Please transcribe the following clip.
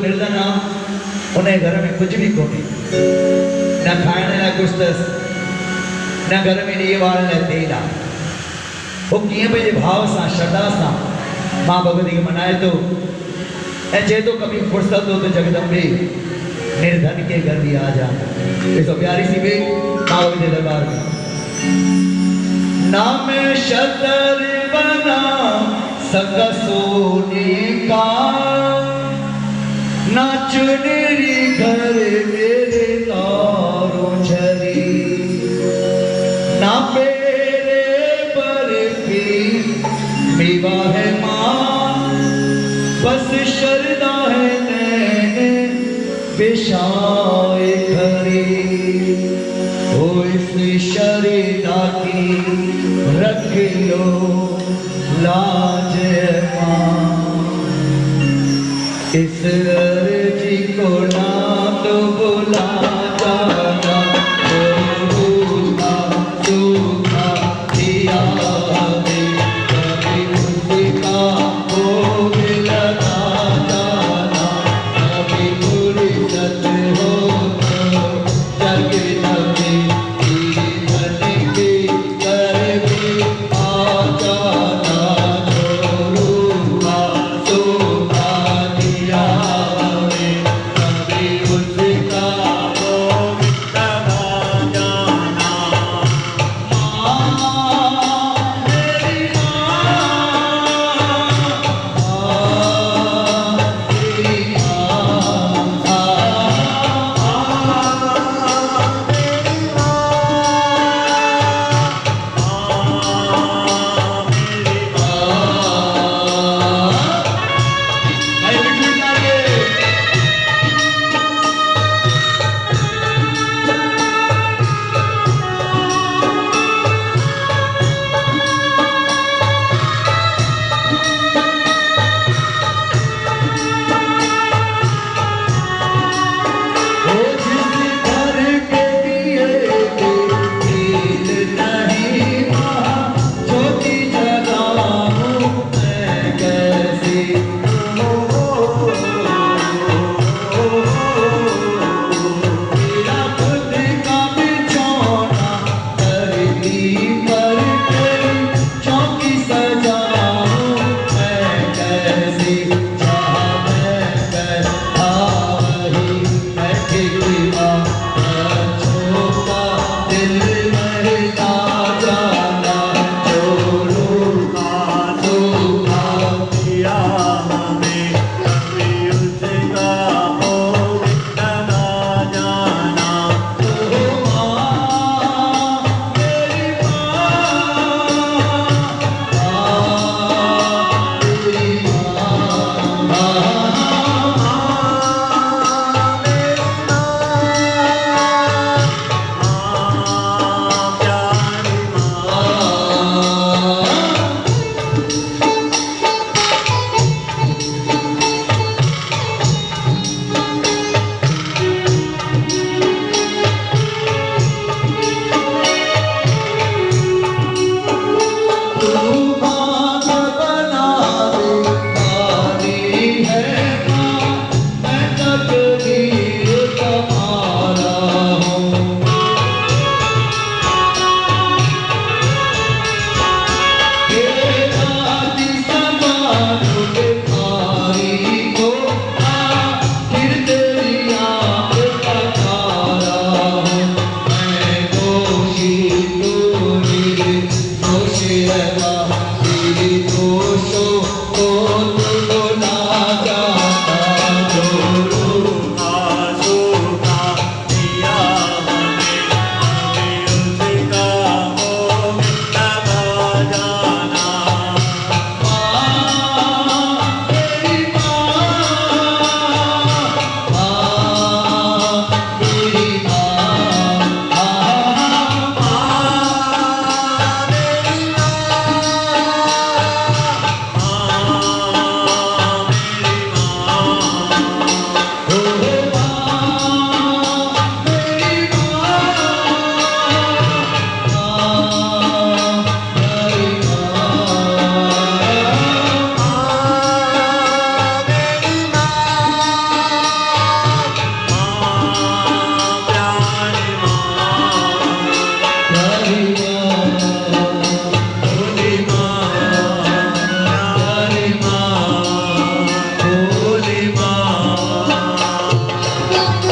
निर्धन उन्हें घर में कुछ भी कोनी न खाने ला कुछ तस न घर में ये वाल न तेल वो किए भाई भाव सा श्रद्धा सा माँ भगवती के मनाए तो ऐसे तो कभी फुर्सत हो तो जगदम्बे निर्धन के घर भी आ जा। इसको प्यारी सी भी माँ भगवती के दरबार में नाम शतर बना सक सोने का ना चुनरी घर मेरे तारों झरी ना मेरे पर भी मेवा है माँ बस शरदा है नैन पेशाए खरी हो इस शरदा की रख लो लाज माँ इस अर्जी को ना तो बुला जाना सूखा दिया कभी उसका भोग लगा जाना कभी फुर्सत हो तो जग नबी धन के कर भी आ जाना See